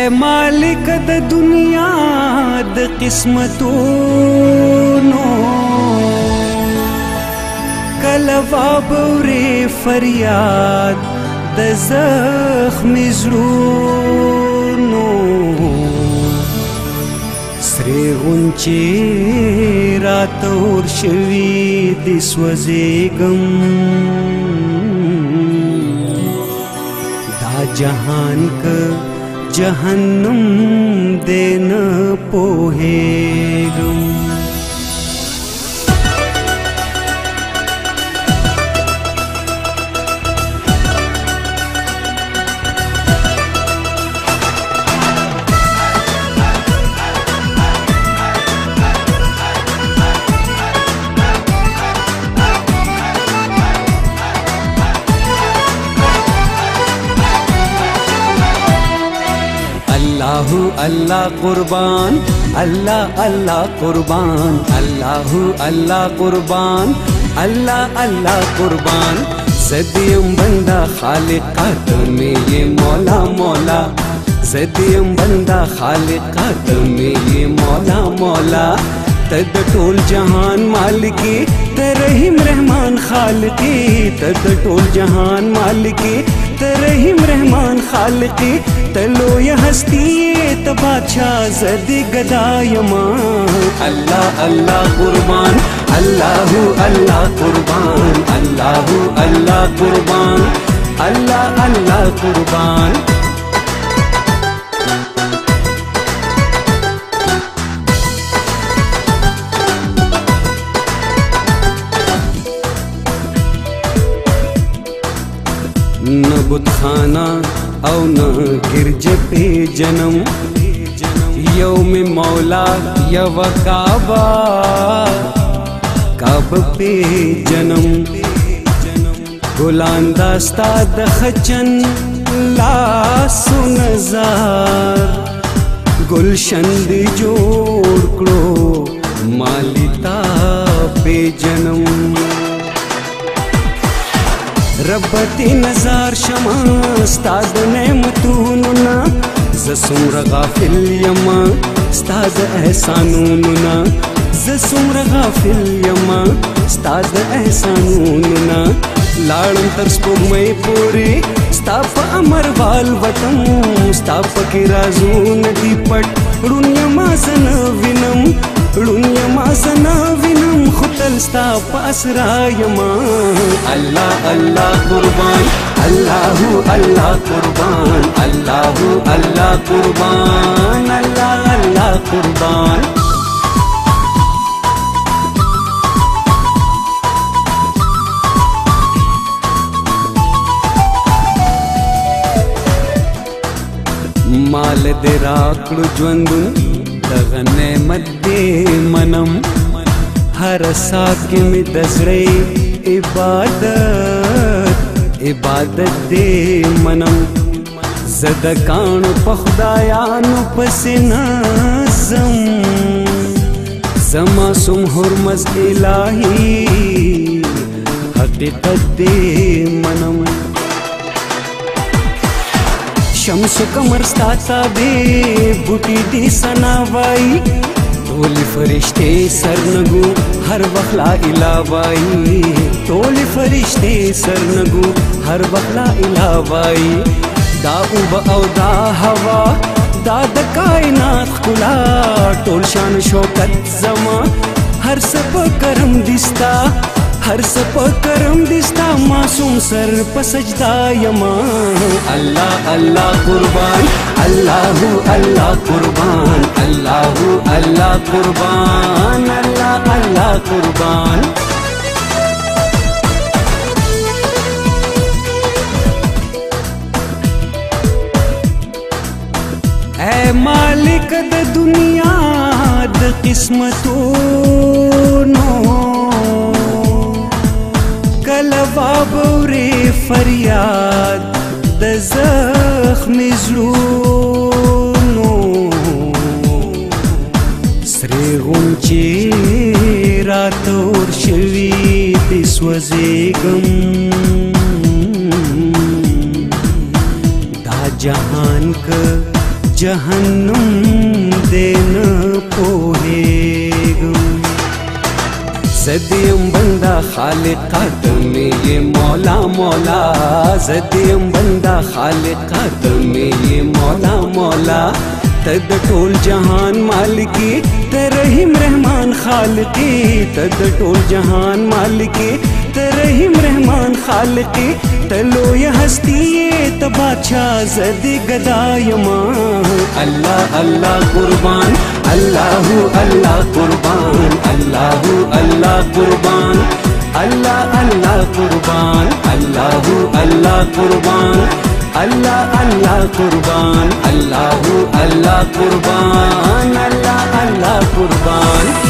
اے مالک د دنیا د قسمتونو کله وابورې فریاد د زخمي زړونو سرې غونچې راته ورشوي د سوځېږم دا جهان که جهنم دې نه پوهېږم اللہ قربان اللہ اللہ قربان اللہ اللہ قربان اللہ اللہ قربان زدیم بندہ خالقات میں یہ مولا مولا زدیم بندہ خالقات میں یہ مولا مولا تد ټول جہان مالکی ترحیم رحمان خالقی تد ټول جہان مالکی ترحیم رحمان خالقی تلو یہ ہستی تو بادشاہ زدی گدایما اللہ اللہ قربان اللہ اللہ قربان اللہ اللہ قربان اللہ اللہ قربان نہ بت خانہ او نہ گرج پہ جنم یوم مولا یو کعبہ کعبہ پہ جنم گلان داستا دخچن لاسو نزار گلشن دی جوڑ کرو مالتا پہ جنم ربتی نظار شما استاد نعمتوننا زسمر غافل یما استاد احسانوننا زسمر غافل یما استاد احسانوننا لاړم تر سپوږمۍ پورې ستا په امر وال وطن ستا پکې رازونه دي پټ ړوند یما زه نه وینم ړوند یما زه نه وینم خو تل ستا په اسرا یما الله الله قربان الله الله قربان الله الله قربان الله الله قربان مال دې راکړو ژوندون دغه نعمت دې منم هر سات کې مې د زړه عبادت دې منم زه د کاڼو په خدایانو پسې نه ځم زه معصوم هرمز الهي حقیقت دې منم شمس کمر ستا تابع بوټي دي سنا وای ټول فرشتے سرنگو ہر وقت لا الہ وای ټول فرشتے سرنگو ہر وقت لا الہ وای دا اوب او دا ہوا دا د کائنات خلا ټول شان شوکت زما ہر سب کرم دستا ہر سب کرم دستا معصوم سر پسجدہ یما اللہ اللہ قربان اللہ اللہ قربان اللہ اللہ قربان اللہ اللہ قربان اے مالک د دنیا د قسمتونو کله وابورې فریاد د زخمي زړونو سرې غونچې راته ورشوي د سوځېږم دا جهان که जहन्नुम देन पोहेगम ज़दियम बंदा खालिका में ये मौला मौला ज़दियम बंदा खालिका में ये मौला मौला तद टोल जहान मालिकी तरहीम रहमान खालिकी तद टोल जहान मालिकी तरहीम रहमान खालिकी तलो ये हस्ती त बादशाह ज़दी गदायमा अल्लाह अल्लाह कुर्बान अल्लाहु अल्लाह कुर्बान अल्लाहु अल्लाह कुर्बान अल्लाह अल्लाह कुर्बान अल्लाहु अल्लाह कुर्बान अल्लाह अल्लाह कुर्बान अल्लाहु अल्लाह कुर्बान अल्लाह अल्लाह कुर्बान।